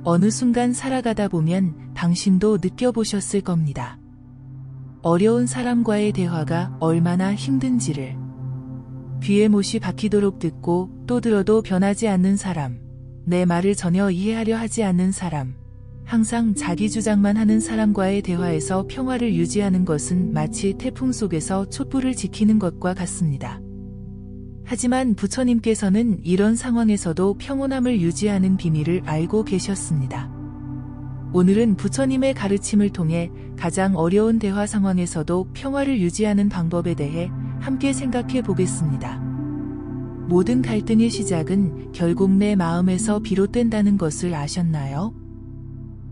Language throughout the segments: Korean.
어느 순간 살아가다 보면 당신도 느껴보셨을 겁니다. 어려운 사람과의 대화가 얼마나 힘든지를. 귀에 못이 박히도록 듣고 또 들어도 변하지 않는 사람, 내 말을 전혀 이해하려 하지 않는 사람, 항상 자기 주장만 하는 사람과의 대화에서 평화를 유지하는 것은 마치 태풍 속에서 촛불을 지키는 것과 같습니다. 하지만 부처님께서는 이런 상황에서도 평온함을 유지하는 비밀을 알고 계셨습니다. 오늘은 부처님의 가르침을 통해 가장 어려운 대화 상황에서도 평화를 유지하는 방법에 대해 함께 생각해 보겠습니다. 모든 갈등의 시작은 결국 내 마음에서 비롯된다는 것을 아셨나요?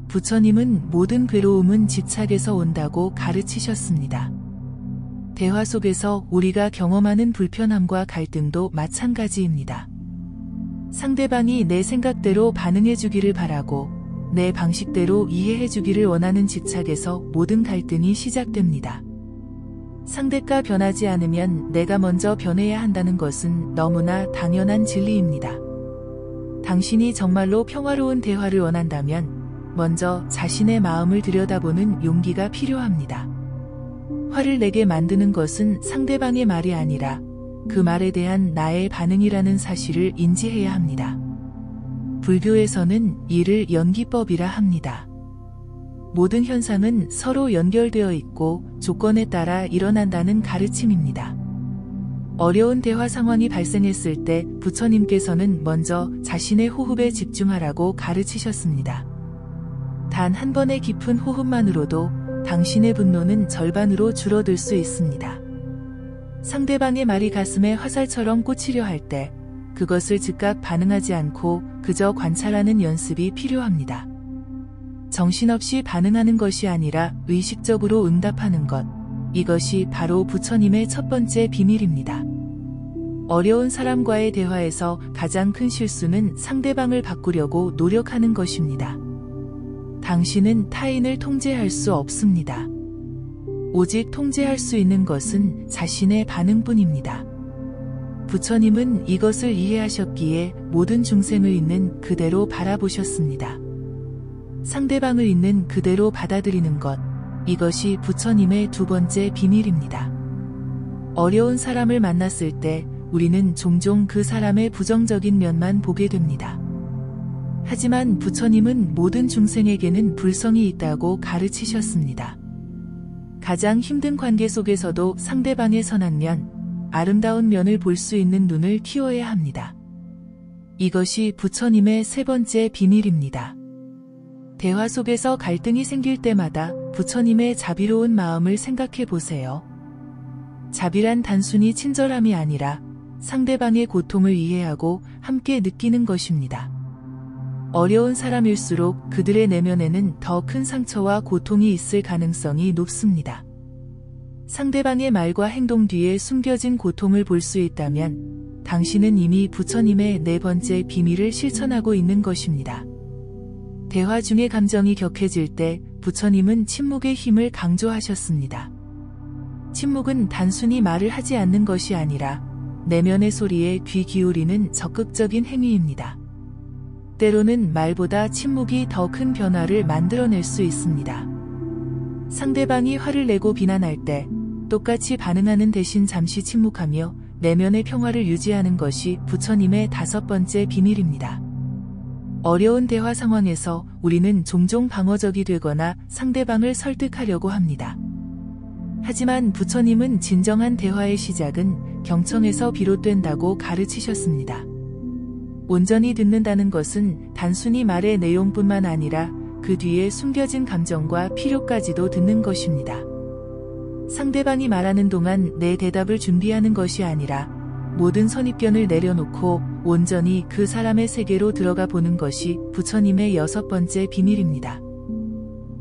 부처님은 모든 괴로움은 집착에서 온다고 가르치셨습니다. 대화 속에서 우리가 경험하는 불편함과 갈등도 마찬가지입니다. 상대방이 내 생각대로 반응해 주기를 바라고 내 방식대로 이해해 주기를 원하는 집착에서 모든 갈등이 시작됩니다. 상대가 변하지 않으면 내가 먼저 변해야 한다는 것은 너무나 당연한 진리입니다. 당신이 정말로 평화로운 대화를 원한다면 먼저 자신의 마음을 들여다보는 용기가 필요합니다. 화를 내게 만드는 것은 상대방의 말이 아니라 그 말에 대한 나의 반응이라는 사실을 인지해야 합니다. 불교에서는 이를 연기법이라 합니다. 모든 현상은 서로 연결되어 있고 조건에 따라 일어난다는 가르침입니다. 어려운 대화 상황이 발생했을 때 부처님께서는 먼저 자신의 호흡에 집중하라고 가르치셨습니다. 단 한 번의 깊은 호흡만으로도 당신의 분노는 절반으로 줄어들 수 있습니다. 상대방의 말이 가슴에 화살처럼 꽂히려 할 때 그것을 즉각 반응하지 않고 그저 관찰하는 연습이 필요합니다. 정신없이 반응하는 것이 아니라 의식적으로 응답하는 것, 이것이 바로 부처님의 첫 번째 비밀입니다. 어려운 사람과의 대화에서 가장 큰 실수는 상대방을 바꾸려고 노력하는 것입니다. 당신은 타인을 통제할 수 없습니다. 오직 통제할 수 있는 것은 자신의 반응뿐입니다. 부처님은 이것을 이해하셨기에 모든 중생을 있는 그대로 바라보셨습니다. 상대방을 있는 그대로 받아들이는 것, 이것이 부처님의 두 번째 비밀입니다. 어려운 사람을 만났을 때 우리는 종종 그 사람의 부정적인 면만 보게 됩니다. 하지만 부처님은 모든 중생에게는 불성이 있다고 가르치셨습니다. 가장 힘든 관계 속에서도 상대방의 선한 면, 아름다운 면을 볼 수 있는 눈을 키워야 합니다. 이것이 부처님의 세 번째 비밀입니다. 대화 속에서 갈등이 생길 때마다 부처님의 자비로운 마음을 생각해 보세요. 자비란 단순히 친절함이 아니라 상대방의 고통을 이해하고 함께 느끼는 것입니다. 어려운 사람일수록 그들의 내면에는 더 큰 상처와 고통이 있을 가능성이 높습니다. 상대방의 말과 행동 뒤에 숨겨진 고통을 볼 수 있다면 당신은 이미 부처님의 네 번째 비밀을 실천하고 있는 것입니다. 대화 중에 감정이 격해질 때 부처님은 침묵의 힘을 강조하셨습니다. 침묵은 단순히 말을 하지 않는 것이 아니라 내면의 소리에 귀 기울이는 적극적인 행위입니다. 때로는 말보다 침묵이 더 큰 변화를 만들어낼 수 있습니다. 상대방이 화를 내고 비난할 때 똑같이 반응하는 대신 잠시 침묵하며 내면의 평화를 유지하는 것이 부처님의 다섯 번째 비밀입니다. 어려운 대화 상황에서 우리는 종종 방어적이 되거나 상대방을 설득하려고 합니다. 하지만 부처님은 진정한 대화의 시작은 경청에서 비롯된다고 가르치셨습니다. 온전히 듣는다는 것은 단순히 말의 내용뿐만 아니라 그 뒤에 숨겨진 감정과 필요까지도 듣는 것입니다. 상대방이 말하는 동안 내 대답을 준비하는 것이 아니라 모든 선입견을 내려놓고 온전히 그 사람의 세계로 들어가 보는 것이 부처님의 여섯 번째 비밀입니다.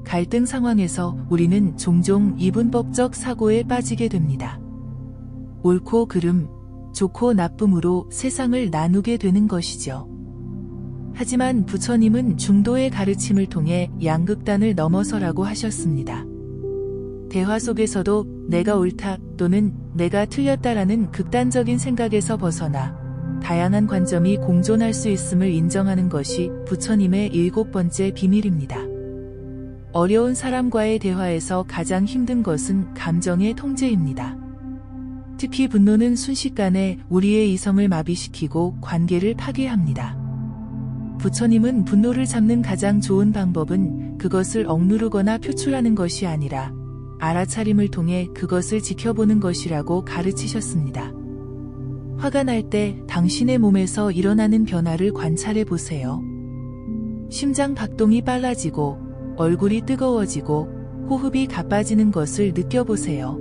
갈등 상황에서 우리는 종종 이분법적 사고에 빠지게 됩니다. 옳고 그름, 좋고 나쁨으로 세상을 나누게 되는 것이죠. 하지만 부처님은 중도의 가르침을 통해 양극단을 넘어서라고 하셨습니다. 대화 속에서도 내가 옳다 또는 내가 틀렸다라는 극단적인 생각에서 벗어나 다양한 관점이 공존할 수 있음을 인정하는 것이 부처님의 7번째 비밀입니다. 어려운 사람과의 대화에서 가장 힘든 것은 감정의 통제입니다. 특히 분노는 순식간에 우리의 이성을 마비시키고 관계를 파괴합니다. 부처님은 분노를 잡는 가장 좋은 방법은 그것을 억누르거나 표출하는 것이 아니라 알아차림을 통해 그것을 지켜보는 것이라고 가르치셨습니다. 화가 날 때 당신의 몸에서 일어나는 변화를 관찰해 보세요. 심장 박동이 빨라지고 얼굴이 뜨거워지고 호흡이 가빠지는 것을 느껴보세요.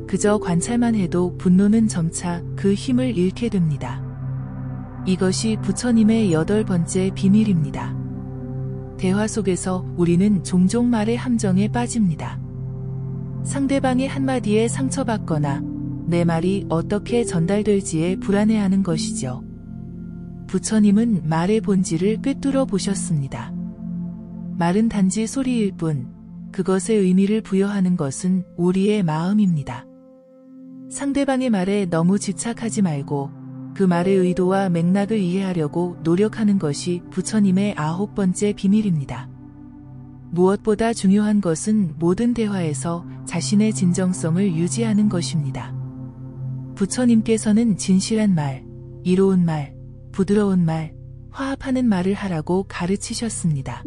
그저 관찰만 해도 분노는 점차 그 힘을 잃게 됩니다. 이것이 부처님의 8번째 비밀입니다. 대화 속에서 우리는 종종 말의 함정에 빠집니다. 상대방의 한마디에 상처받거나 내 말이 어떻게 전달될지에 불안해하는 것이죠. 부처님은 말의 본질을 꿰뚫어 보셨습니다. 말은 단지 소리일 뿐, 그것의 의미를 부여하는 것은 우리의 마음입니다. 상대방의 말에 너무 집착하지 말고 그 말의 의도와 맥락을 이해하려고 노력하는 것이 부처님의 9번째 비밀입니다. 무엇보다 중요한 것은 모든 대화에서 자신의 진정성을 유지하는 것입니다. 부처님께서는 진실한 말, 이로운 말, 부드러운 말, 화합하는 말을 하라고 가르치셨습니다.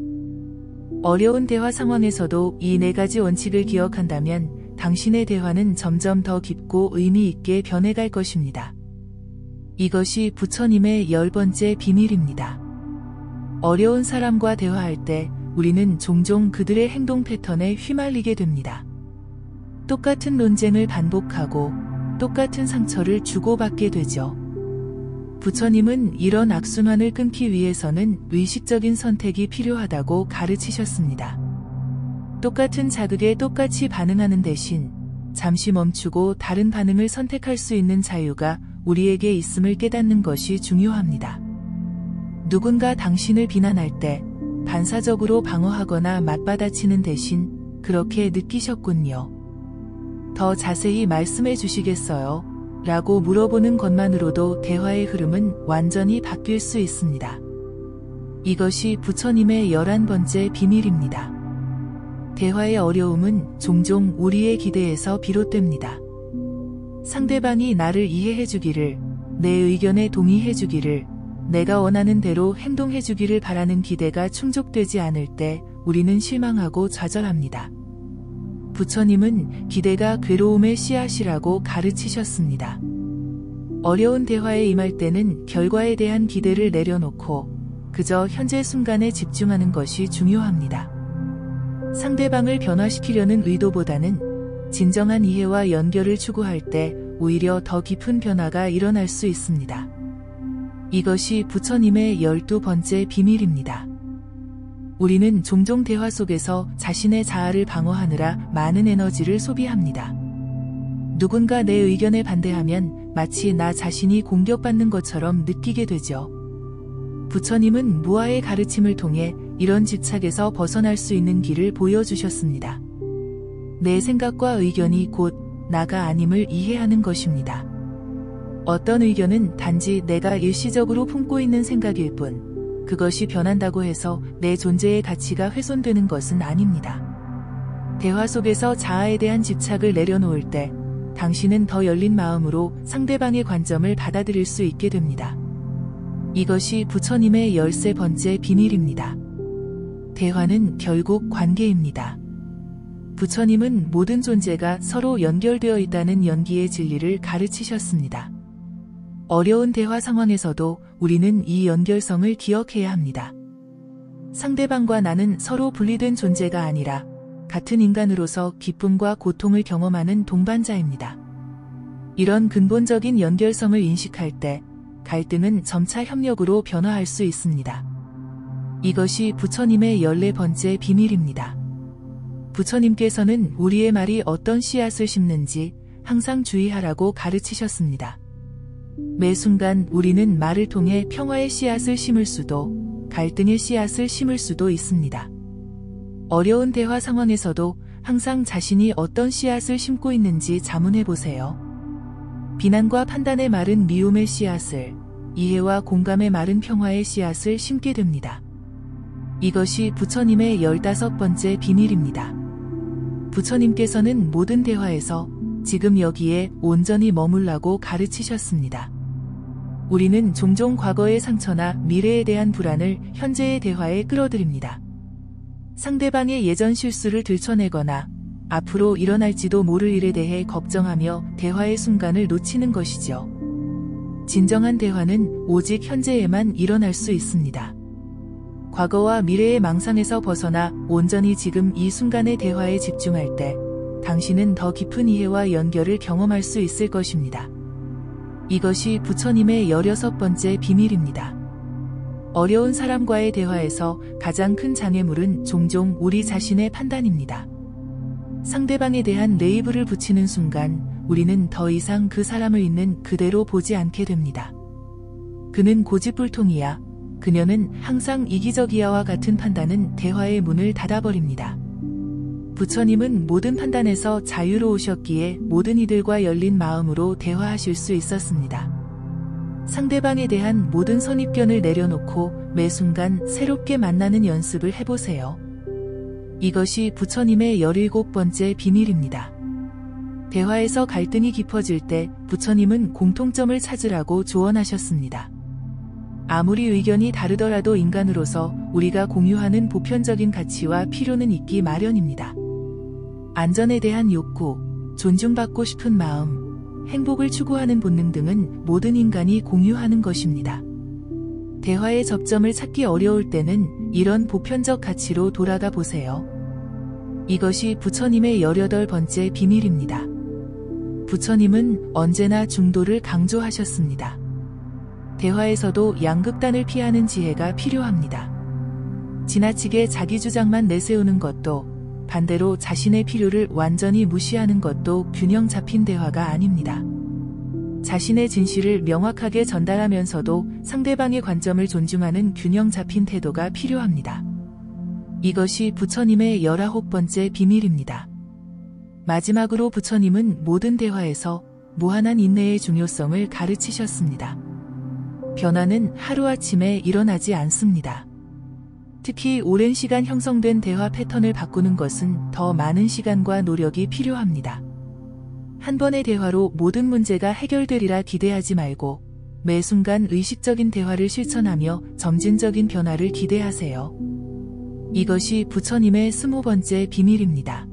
어려운 대화 상황에서도 이 4가지 원칙을 기억한다면 당신의 대화는 점점 더 깊고 의미 있게 변해갈 것입니다. 이것이 부처님의 10번째 비밀입니다. 어려운 사람과 대화할 때 우리는 종종 그들의 행동 패턴에 휘말리게 됩니다. 똑같은 논쟁을 반복하고 똑같은 상처를 주고받게 되죠. 부처님은 이런 악순환을 끊기 위해서는 의식적인 선택이 필요하다고 가르치셨습니다. 똑같은 자극에 똑같이 반응하는 대신 잠시 멈추고 다른 반응을 선택할 수 있는 자유가 우리에게 있음을 깨닫는 것이 중요합니다. 누군가 당신을 비난할 때 반사적으로 방어하거나 맞받아치는 대신 그렇게 느끼셨군요. 더 자세히 말씀해 주시겠어요? 라고 물어보는 것만으로도 대화의 흐름은 완전히 바뀔 수 있습니다. 이것이 부처님의 11번째 비밀입니다. 대화의 어려움은 종종 우리의 기대에서 비롯됩니다. 상대방이 나를 이해해 주기를, 내 의견에 동의해 주기를, 내가 원하는 대로 행동해 주기를 바라는 기대가 충족되지 않을 때 우리는 실망하고 좌절합니다. 부처님은 기대가 괴로움의 씨앗이라고 가르치셨습니다. 어려운 대화에 임할 때는 결과에 대한 기대를 내려놓고 그저 현재 순간에 집중하는 것이 중요합니다. 상대방을 변화시키려는 의도보다는 진정한 이해와 연결을 추구할 때 오히려 더 깊은 변화가 일어날 수 있습니다. 이것이 부처님의 12번째 비밀입니다. 우리는 종종 대화 속에서 자신의 자아를 방어하느라 많은 에너지를 소비합니다. 누군가 내 의견에 반대하면 마치 나 자신이 공격받는 것처럼 느끼게 되죠. 부처님은 무아의 가르침을 통해 이런 집착에서 벗어날 수 있는 길을 보여주셨습니다. 내 생각과 의견이 곧 나가 아님을 이해하는 것입니다. 어떤 의견은 단지 내가 일시적으로 품고 있는 생각일 뿐, 그것이 변한다고 해서 내 존재의 가치가 훼손되는 것은 아닙니다. 대화 속에서 자아에 대한 집착을 내려놓을 때 당신은 더 열린 마음으로 상대방의 관점을 받아들일 수 있게 됩니다. 이것이 부처님의 13번째 비밀입니다. 대화는 결국 관계입니다. 부처님은 모든 존재가 서로 연결되어 있다는 연기의 진리를 가르치셨습니다. 어려운 대화 상황에서도 우리는 이 연결성을 기억해야 합니다. 상대방과 나는 서로 분리된 존재가 아니라 같은 인간으로서 기쁨과 고통을 경험하는 동반자입니다. 이런 근본적인 연결성을 인식할 때 갈등은 점차 협력으로 변화할 수 있습니다. 이것이 부처님의 14번째 비밀입니다. 부처님께서는 우리의 말이 어떤 씨앗을 심는지 항상 주의하라고 가르치셨습니다. 매 순간 우리는 말을 통해 평화의 씨앗을 심을 수도, 갈등의 씨앗을 심을 수도 있습니다. 어려운 대화 상황에서도 항상 자신이 어떤 씨앗을 심고 있는지 자문해 보세요. 비난과 판단의 말은 미움의 씨앗을, 이해와 공감의 마른 평화의 씨앗을 심게 됩니다. 이것이 부처님의 15번째 비밀입니다. 부처님께서는 모든 대화에서 지금 여기에 온전히 머물라고 가르치셨습니다. 우리는 종종 과거의 상처나 미래에 대한 불안을 현재의 대화에 끌어들입니다. 상대방의 예전 실수를 들춰내거나 앞으로 일어날지도 모를 일에 대해 걱정하며 대화의 순간을 놓치는 것이죠. 진정한 대화는 오직 현재에만 일어날 수 있습니다. 과거와 미래의 망상에서 벗어나 온전히 지금 이 순간의 대화에 집중할 때 당신은 더 깊은 이해와 연결을 경험할 수 있을 것입니다. 이것이 부처님의 16번째 비밀입니다. 어려운 사람과의 대화에서 가장 큰 장애물은 종종 우리 자신의 판단입니다. 상대방에 대한 레이블을 붙이는 순간 우리는 더 이상 그 사람을 있는 그대로 보지 않게 됩니다. 그는 고집불통이야, 그녀는 항상 이기적이야와 같은 판단은 대화의 문을 닫아버립니다. 부처님은 모든 판단에서 자유로우셨기에 모든 이들과 열린 마음으로 대화하실 수 있었습니다. 상대방에 대한 모든 선입견을 내려놓고 매 순간 새롭게 만나는 연습을 해보세요. 이것이 부처님의 17번째 비밀입니다. 대화에서 갈등이 깊어질 때 부처님은 공통점을 찾으라고 조언하셨습니다. 아무리 의견이 다르더라도 인간으로서 우리가 공유하는 보편적인 가치와 필요는 있기 마련입니다. 안전에 대한 욕구, 존중받고 싶은 마음, 행복을 추구하는 본능 등은 모든 인간이 공유하는 것입니다. 대화의 접점을 찾기 어려울 때는 이런 보편적 가치로 돌아가 보세요. 이것이 부처님의 18번째 비밀입니다. 부처님은 언제나 중도를 강조하셨습니다. 대화에서도 양극단을 피하는 지혜가 필요합니다. 지나치게 자기 주장만 내세우는 것도, 반대로 자신의 필요를 완전히 무시하는 것도 균형 잡힌 대화가 아닙니다. 자신의 진실을 명확하게 전달하면서도 상대방의 관점을 존중하는 균형 잡힌 태도가 필요합니다. 이것이 부처님의 19번째 비밀입니다. 마지막으로 부처님은 모든 대화에서 무한한 인내의 중요성을 가르치셨습니다. 변화는 하루아침에 일어나지 않습니다. 특히 오랜 시간 형성된 대화 패턴을 바꾸는 것은 더 많은 시간과 노력이 필요합니다. 한 번의 대화로 모든 문제가 해결되리라 기대하지 말고 매 순간 의식적인 대화를 실천하며 점진적인 변화를 기대하세요. 이것이 부처님의 20번째 비밀입니다.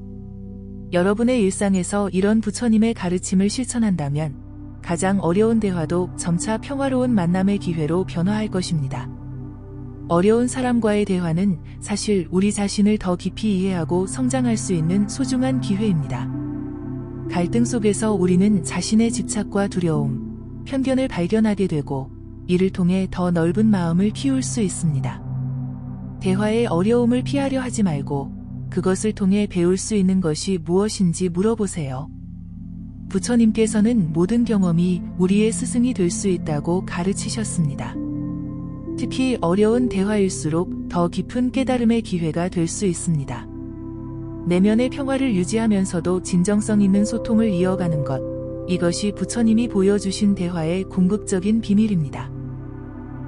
여러분의 일상에서 이런 부처님의 가르침을 실천한다면 가장 어려운 대화도 점차 평화로운 만남의 기회로 변화할 것입니다. 어려운 사람과의 대화는 사실 우리 자신을 더 깊이 이해하고 성장할 수 있는 소중한 기회입니다. 갈등 속에서 우리는 자신의 집착과 두려움, 편견을 발견하게 되고 이를 통해 더 넓은 마음을 키울 수 있습니다. 대화의 어려움을 피하려 하지 말고 그것을 통해 배울 수 있는 것이 무엇인지 물어보세요. 부처님께서는 모든 경험이 우리의 스승이 될 수 있다고 가르치셨습니다. 특히 어려운 대화일수록 더 깊은 깨달음의 기회가 될 수 있습니다. 내면의 평화를 유지하면서도 진정성 있는 소통을 이어가는 것, 이것이 부처님이 보여주신 대화의 궁극적인 비밀입니다.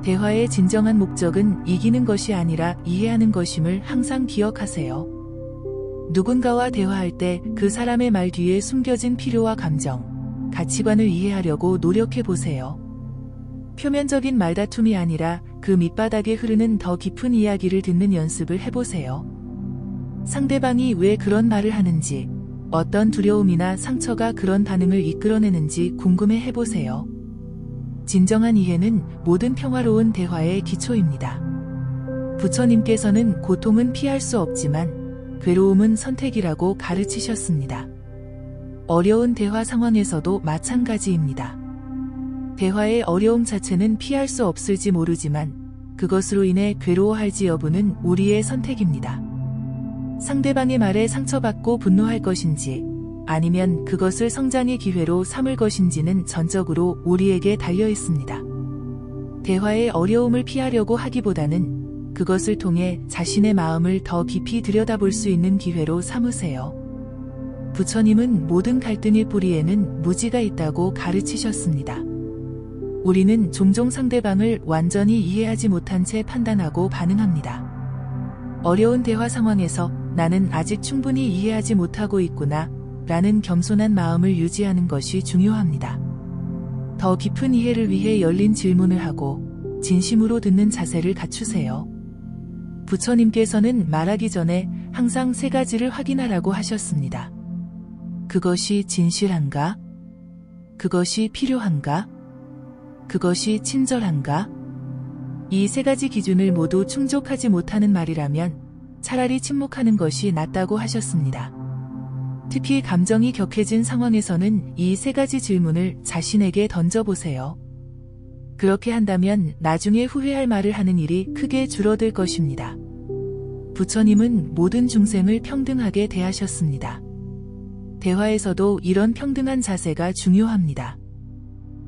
대화의 진정한 목적은 이기는 것이 아니라 이해하는 것임을 항상 기억하세요. 누군가와 대화할 때 그 사람의 말 뒤에 숨겨진 필요와 감정, 가치관을 이해하려고 노력해 보세요. 표면적인 말다툼이 아니라 그 밑바닥에 흐르는 더 깊은 이야기를 듣는 연습을 해보세요. 상대방이 왜 그런 말을 하는지, 어떤 두려움이나 상처가 그런 반응을 이끌어내는지 궁금해 해보세요. 진정한 이해는 모든 평화로운 대화의 기초입니다. 부처님께서는 고통은 피할 수 없지만 괴로움은 선택이라고 가르치셨습니다. 어려운 대화 상황에서도 마찬가지입니다. 대화의 어려움 자체는 피할 수 없을지 모르지만 그것으로 인해 괴로워할지 여부는 우리의 선택입니다. 상대방의 말에 상처받고 분노할 것인지 아니면 그것을 성장의 기회로 삼을 것인지는 전적으로 우리에게 달려 있습니다. 대화의 어려움을 피하려고 하기보다는 그것을 통해 자신의 마음을 더 깊이 들여다볼 수 있는 기회로 삼으세요. 부처님은 모든 갈등의 뿌리에는 무지가 있다고 가르치셨습니다. 우리는 종종 상대방을 완전히 이해하지 못한 채 판단하고 반응합니다. 어려운 대화 상황에서 나는 아직 충분히 이해하지 못하고 있구나 라는 겸손한 마음을 유지하는 것이 중요합니다. 더 깊은 이해를 위해 열린 질문을 하고 진심으로 듣는 자세를 갖추세요. 부처님께서는 말하기 전에 항상 세 가지를 확인하라고 하셨습니다. 그것이 진실한가? 그것이 필요한가? 그것이 친절한가? 이 세 가지 기준을 모두 충족하지 못하는 말이라면 차라리 침묵하는 것이 낫다고 하셨습니다. 특히 감정이 격해진 상황에서는 이 세 가지 질문을 자신에게 던져보세요. 그렇게 한다면 나중에 후회할 말을 하는 일이 크게 줄어들 것입니다. 부처님은 모든 중생을 평등하게 대하셨습니다. 대화에서도 이런 평등한 자세가 중요합니다.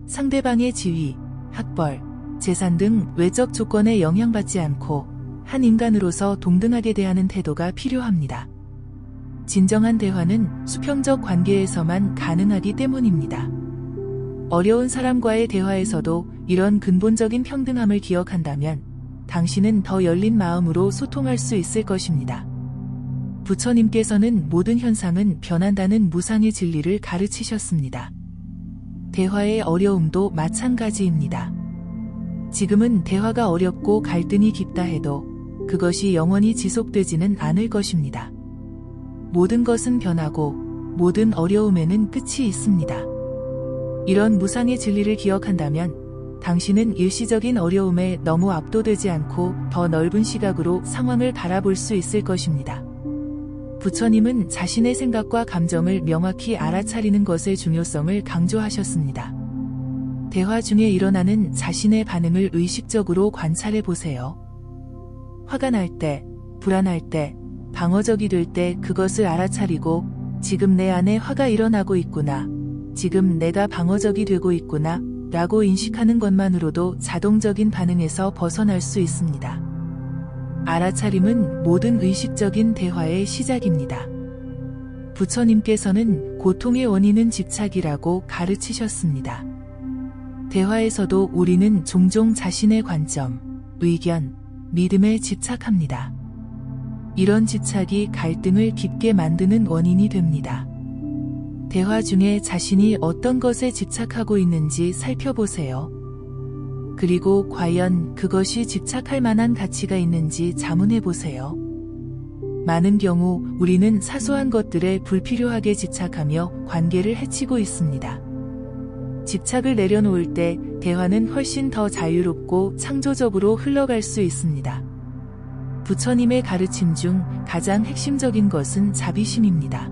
상대방의 지위, 학벌, 재산 등 외적 조건에 영향받지 않고 한 인간으로서 동등하게 대하는 태도가 필요합니다. 진정한 대화는 수평적 관계에서만 가능하기 때문입니다. 어려운 사람과의 대화에서도 이런 근본적인 평등함을 기억한다면 당신은 더 열린 마음으로 소통할 수 있을 것입니다. 부처님께서는 모든 현상은 변한다는 무상의 진리를 가르치셨습니다. 대화의 어려움도 마찬가지입니다. 지금은 대화가 어렵고 갈등이 깊다 해도 그것이 영원히 지속되지는 않을 것입니다. 모든 것은 변하고 모든 어려움에는 끝이 있습니다. 이런 무상의 진리를 기억한다면 당신은 일시적인 어려움에 너무 압도되지 않고 더 넓은 시각으로 상황을 바라볼 수 있을 것입니다. 부처님은 자신의 생각과 감정을 명확히 알아차리는 것의 중요성을 강조하셨습니다. 대화 중에 일어나는 자신의 반응을 의식적으로 관찰해 보세요. 화가 날 때, 불안할 때, 방어적이 될 때 그것을 알아차리고 지금 내 안에 화가 일어나고 있구나, 지금 내가 방어적이 되고 있구나 라고 인식하는 것만으로도 자동적인 반응에서 벗어날 수 있습니다. 알아차림은 모든 의식적인 대화의 시작입니다. 부처님께서는 고통의 원인은 집착이라고 가르치셨습니다. 대화에서도 우리는 종종 자신의 관점, 의견, 믿음에 집착합니다. 이런 집착이 갈등을 깊게 만드는 원인이 됩니다. 대화 중에 자신이 어떤 것에 집착하고 있는지 살펴보세요. 그리고 과연 그것이 집착할 만한 가치가 있는지 자문해 보세요. 많은 경우 우리는 사소한 것들에 불필요하게 집착하며 관계를 해치고 있습니다. 집착을 내려놓을 때 대화는 훨씬 더 자유롭고 창조적으로 흘러갈 수 있습니다. 부처님의 가르침 중 가장 핵심적인 것은 자비심입니다.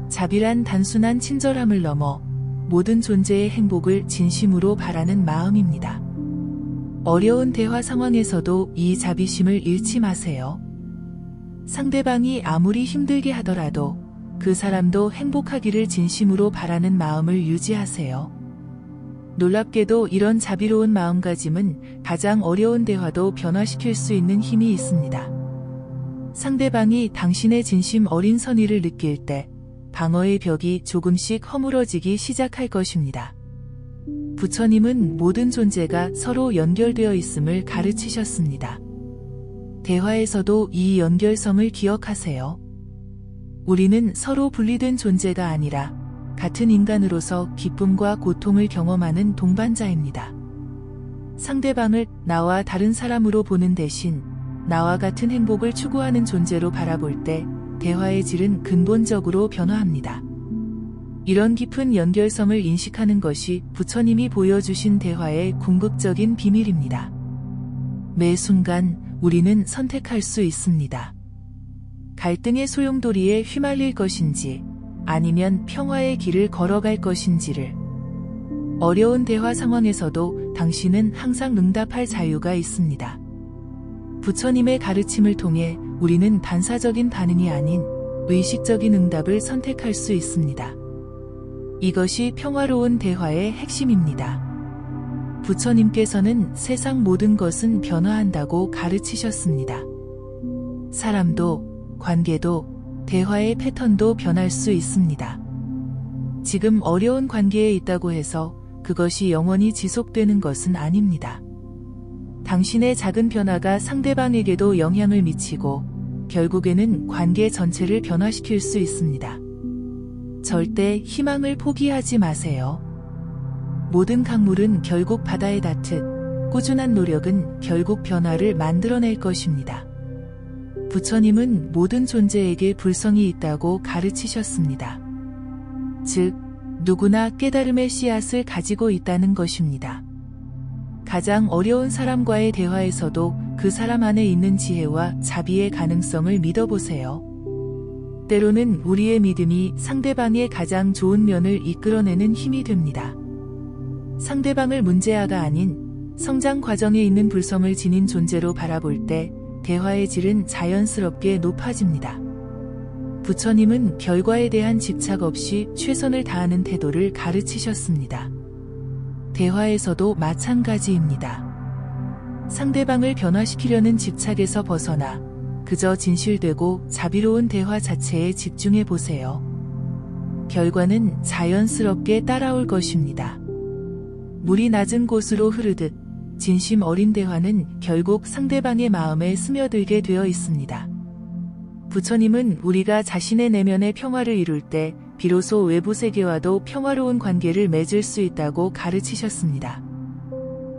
자비란 단순한 친절함을 넘어 모든 존재의 행복을 진심으로 바라는 마음입니다. 어려운 대화 상황에서도 이 자비심을 잃지 마세요. 상대방이 아무리 힘들게 하더라도 그 사람도 행복하기를 진심으로 바라는 마음을 유지하세요. 놀랍게도 이런 자비로운 마음가짐은 가장 어려운 대화도 변화시킬 수 있는 힘이 있습니다. 상대방이 당신의 진심 어린 선의를 느낄 때 방어의 벽이 조금씩 허물어지기 시작할 것입니다. 부처님은 모든 존재가 서로 연결되어 있음을 가르치셨습니다. 대화에서도 이 연결성을 기억하세요. 우리는 서로 분리된 존재가 아니라 같은 인간으로서 기쁨과 고통을 경험하는 동반자입니다. 상대방을 나와 다른 사람으로 보는 대신 나와 같은 행복을 추구하는 존재로 바라볼 때 대화의 질은 근본적으로 변화합니다. 이런 깊은 연결성을 인식하는 것이 부처님이 보여주신 대화의 궁극적인 비밀입니다. 매 순간 우리는 선택할 수 있습니다. 갈등의 소용돌이에 휘말릴 것인지 아니면 평화의 길을 걸어갈 것인지를. 어려운 대화 상황에서도 당신은 항상 응답할 자유가 있습니다. 부처님의 가르침을 통해 우리는 반사적인 반응이 아닌 의식적인 응답을 선택할 수 있습니다. 이것이 평화로운 대화의 핵심입니다. 부처님께서는 세상 모든 것은 변화한다고 가르치셨습니다. 사람도, 관계도, 대화의 패턴도 변할 수 있습니다. 지금 어려운 관계에 있다고 해서 그것이 영원히 지속되는 것은 아닙니다. 당신의 작은 변화가 상대방에게도 영향을 미치고 결국에는 관계 전체를 변화시킬 수 있습니다. 절대 희망을 포기하지 마세요. 모든 강물은 결국 바다에 닿듯 꾸준한 노력은 결국 변화를 만들어낼 것입니다. 부처님은 모든 존재에게 불성이 있다고 가르치셨습니다. 즉, 누구나 깨달음의 씨앗을 가지고 있다는 것입니다. 가장 어려운 사람과의 대화에서도 그 사람 안에 있는 지혜와 자비의 가능성을 믿어보세요. 때로는 우리의 믿음이 상대방의 가장 좋은 면을 이끌어내는 힘이 됩니다. 상대방을 문제아가 아닌 성장 과정에 있는 불성을 지닌 존재로 바라볼 때 대화의 질은 자연스럽게 높아집니다. 부처님은 결과에 대한 집착 없이 최선을 다하는 태도를 가르치셨습니다. 대화에서도 마찬가지입니다. 상대방을 변화시키려는 집착에서 벗어나 그저 진실되고 자비로운 대화 자체에 집중해 보세요. 결과는 자연스럽게 따라올 것입니다. 물이 낮은 곳으로 흐르듯 진심 어린 대화는 결국 상대방의 마음에 스며들게 되어 있습니다. 부처님은 우리가 자신의 내면의 평화를 이룰 때 비로소 외부 세계와도 평화로운 관계를 맺을 수 있다고 가르치셨습니다.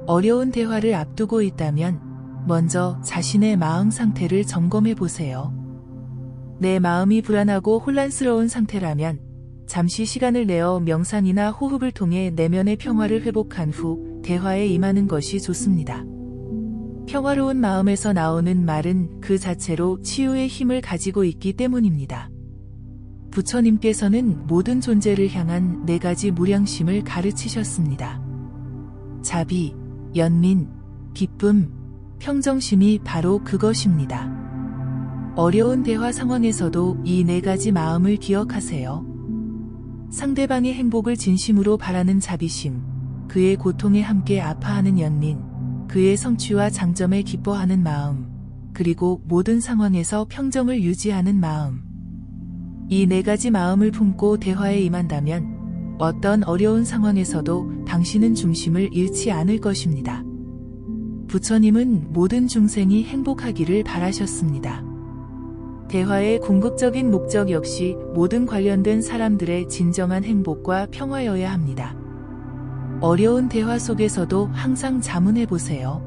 어려운 대화를 앞두고 있다면 먼저 자신의 마음 상태를 점검해 보세요. 내 마음이 불안하고 혼란스러운 상태라면 잠시 시간을 내어 명상이나 호흡을 통해 내면의 평화를 회복한 후 대화에 임하는 것이 좋습니다. 평화로운 마음에서 나오는 말은 그 자체로 치유의 힘을 가지고 있기 때문입니다. 부처님께서는 모든 존재를 향한 4가지 무량심을 가르치셨습니다. 자비, 연민, 기쁨, 평정심이 바로 그것입니다. 어려운 대화 상황에서도 이 4가지 마음을 기억하세요. 상대방의 행복을 진심으로 바라는 자비심, 그의 고통에 함께 아파하는 연민, 그의 성취와 장점에 기뻐하는 마음, 그리고 모든 상황에서 평정을 유지하는 마음. 이 4가지 마음을 품고 대화에 임한다면 어떤 어려운 상황에서도 당신은 중심을 잃지 않을 것입니다. 부처님은 모든 중생이 행복하기를 바라셨습니다. 대화의 궁극적인 목적 역시 모든 관련된 사람들의 진정한 행복과 평화여야 합니다. 어려운 대화 속에서도 항상 자문해 보세요.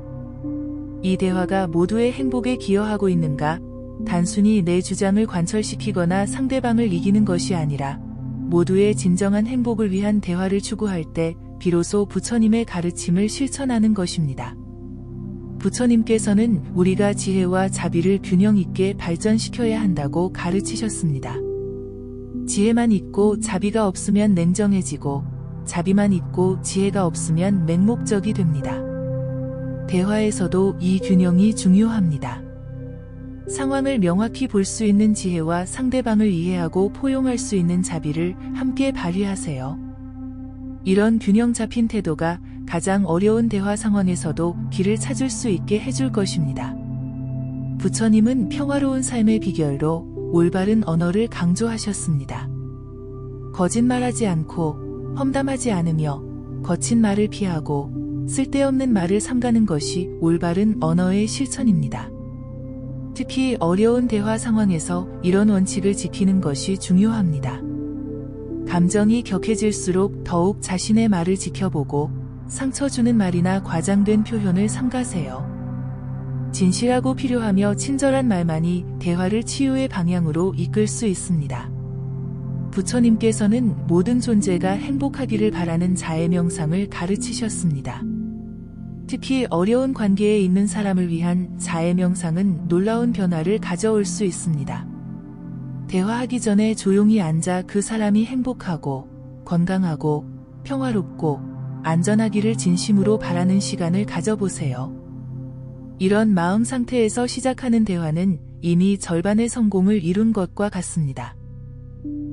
이 대화가 모두의 행복에 기여하고 있는가? 단순히 내 주장을 관철시키거나 상대방을 이기는 것이 아니라 모두의 진정한 행복을 위한 대화를 추구할 때 비로소 부처님의 가르침을 실천하는 것입니다. 부처님께서는 우리가 지혜와 자비를 균형 있게 발전시켜야 한다고 가르치셨습니다. 지혜만 있고 자비가 없으면 냉정해지고 자비만 있고 지혜가 없으면 맹목적이 됩니다. 대화에서도 이 균형이 중요합니다. 상황을 명확히 볼 수 있는 지혜와 상대방을 이해하고 포용할 수 있는 자비를 함께 발휘하세요. 이런 균형 잡힌 태도가 가장 어려운 대화 상황에서도 길을 찾을 수 있게 해줄 것입니다. 부처님은 평화로운 삶의 비결로 올바른 언어를 강조하셨습니다. 거짓말하지 않고 험담하지 않으며 거친 말을 피하고 쓸데없는 말을 삼가는 것이 올바른 언어의 실천입니다. 특히 어려운 대화 상황에서 이런 원칙을 지키는 것이 중요합니다. 감정이 격해질수록 더욱 자신의 말을 지켜보고 상처 주는 말이나 과장된 표현을 삼가세요. 진실하고 필요하며 친절한 말만이 대화를 치유의 방향으로 이끌 수 있습니다. 부처님께서는 모든 존재가 행복하기를 바라는 자애 명상을 가르치셨습니다. 특히 어려운 관계에 있는 사람을 위한 자애 명상은 놀라운 변화를 가져올 수 있습니다. 대화하기 전에 조용히 앉아 그 사람이 행복하고 건강하고 평화롭고 안전하기를 진심으로 바라는 시간을 가져보세요. 이런 마음 상태에서 시작하는 대화는 이미 절반의 성공을 이룬 것과 같습니다.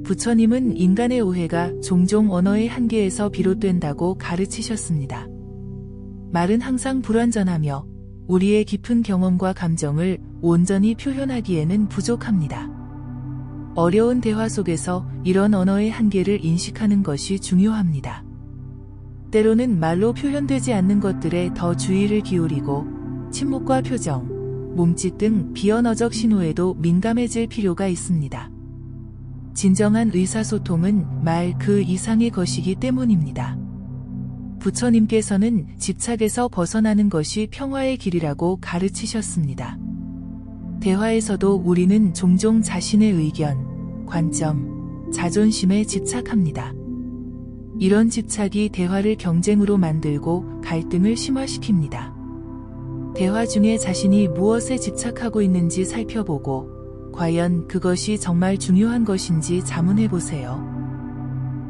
부처님은 인간의 오해가 종종 언어의 한계에서 비롯된다고 가르치셨습니다. 말은 항상 불완전하며 우리의 깊은 경험과 감정을 온전히 표현하기에는 부족합니다. 어려운 대화 속에서 이런 언어의 한계를 인식하는 것이 중요합니다. 때로는 말로 표현되지 않는 것들에 더 주의를 기울이고 침묵과 표정, 몸짓 등 비언어적 신호에도 민감해질 필요가 있습니다. 진정한 의사소통은 말 그 이상의 것이기 때문입니다. 부처님께서는 집착에서 벗어나는 것이 평화의 길이라고 가르치셨습니다. 대화에서도 우리는 종종 자신의 의견, 관점, 자존심에 집착합니다. 이런 집착이 대화를 경쟁으로 만들고 갈등을 심화시킵니다. 대화 중에 자신이 무엇에 집착하고 있는지 살펴보고 과연 그것이 정말 중요한 것인지 자문해 보세요.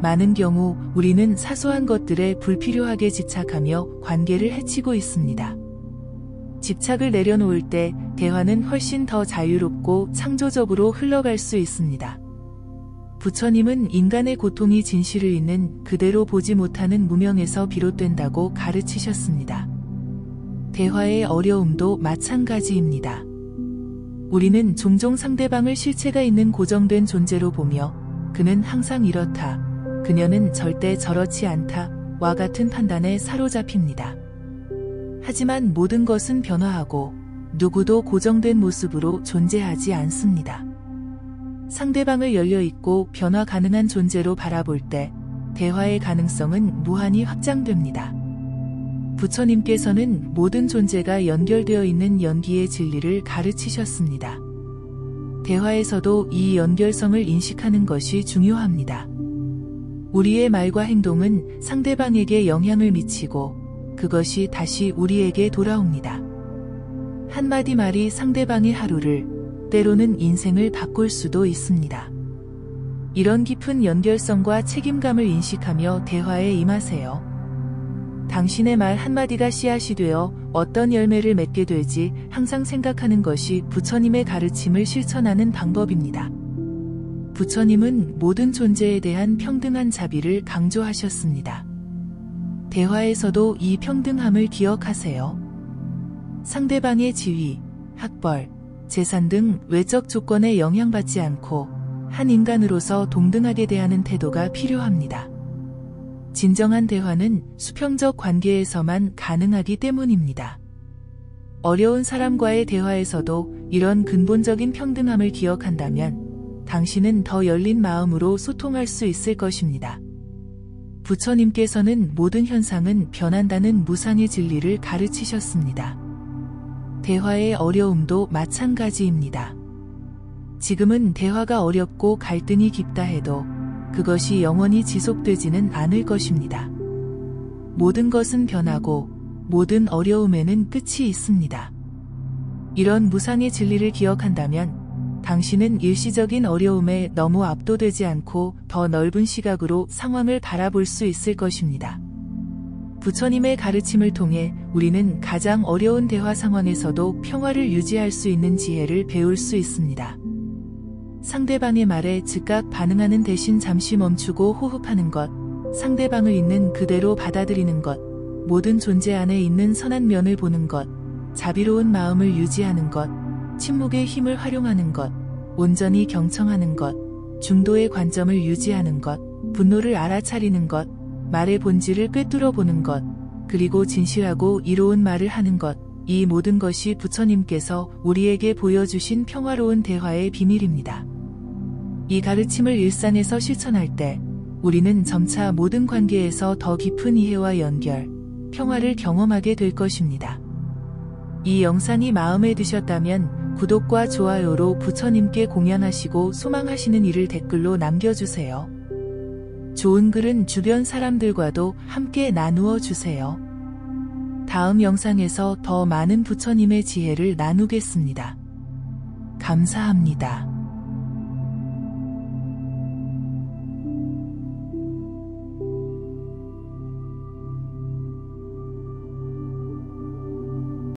많은 경우 우리는 사소한 것들에 불필요하게 집착하며 관계를 해치고 있습니다. 집착을 내려놓을 때 대화는 훨씬 더 자유롭고 창조적으로 흘러갈 수 있습니다. 부처님은 인간의 고통이 진실을 있는 그대로 보지 못하는 무명에서 비롯된다고 가르치셨습니다. 대화의 어려움도 마찬가지입니다. 우리는 종종 상대방을 실체가 있는 고정된 존재로 보며 그는 항상 이렇다, 그녀는 절대 저렇지 않다 와 같은 판단에 사로잡힙니다. 하지만 모든 것은 변화하고 누구도 고정된 모습으로 존재하지 않습니다. 상대방을 열려있고 변화 가능한 존재로 바라볼 때 대화의 가능성은 무한히 확장됩니다. 부처님께서는 모든 존재가 연결되어 있는 연기의 진리를 가르치셨습니다. 대화에서도 이 연결성을 인식하는 것이 중요합니다. 우리의 말과 행동은 상대방에게 영향을 미치고 그것이 다시 우리에게 돌아옵니다. 한마디 말이 상대방의 하루를, 때로는 인생을 바꿀 수도 있습니다. 이런 깊은 연결성과 책임감을 인식하며 대화에 임하세요. 당신의 말 한마디가 씨앗이 되어 어떤 열매를 맺게 될지 항상 생각하는 것이 부처님의 가르침을 실천하는 방법입니다. 부처님은 모든 존재에 대한 평등한 자비를 강조하셨습니다. 대화에서도 이 평등함을 기억하세요. 상대방의 지위, 학벌, 재산 등 외적 조건에 영향받지 않고 한 인간으로서 동등하게 대하는 태도가 필요합니다. 진정한 대화는 수평적 관계에서만 가능하기 때문입니다. 어려운 사람과의 대화에서도 이런 근본적인 평등함을 기억한다면 당신은 더 열린 마음으로 소통할 수 있을 것입니다. 부처님께서는 모든 현상은 변한다는 무상의 진리를 가르치셨습니다. 대화의 어려움도 마찬가지입니다. 지금은 대화가 어렵고 갈등이 깊다 해도 그것이 영원히 지속되지는 않을 것입니다. 모든 것은 변하고 모든 어려움에는 끝이 있습니다. 이런 무상의 진리를 기억한다면 당신은 일시적인 어려움에 너무 압도되지 않고 더 넓은 시각으로 상황을 바라볼 수 있을 것입니다. 부처님의 가르침을 통해 우리는 가장 어려운 대화 상황에서도 평화를 유지할 수 있는 지혜를 배울 수 있습니다. 상대방의 말에 즉각 반응하는 대신 잠시 멈추고 호흡하는 것, 상대방을 있는 그대로 받아들이는 것, 모든 존재 안에 있는 선한 면을 보는 것, 자비로운 마음을 유지하는 것, 침묵의 힘을 활용하는 것, 온전히 경청하는 것, 중도의 관점을 유지하는 것, 분노를 알아차리는 것, 말의 본질을 꿰뚫어 보는 것, 그리고 진실하고 이로운 말을 하는 것, 이 모든 것이 부처님께서 우리에게 보여주신 평화로운 대화의 비밀입니다. 이 가르침을 일상에서 실천할 때 우리는 점차 모든 관계에서 더 깊은 이해와 연결, 평화를 경험하게 될 것입니다. 이 영상이 마음에 드셨다면 구독과 좋아요로 부처님께 공양하시고 소망하시는 일을 댓글로 남겨주세요. 좋은 글은 주변 사람들과도 함께 나누어 주세요. 다음 영상에서 더 많은 부처님의 지혜를 나누겠습니다. 감사합니다.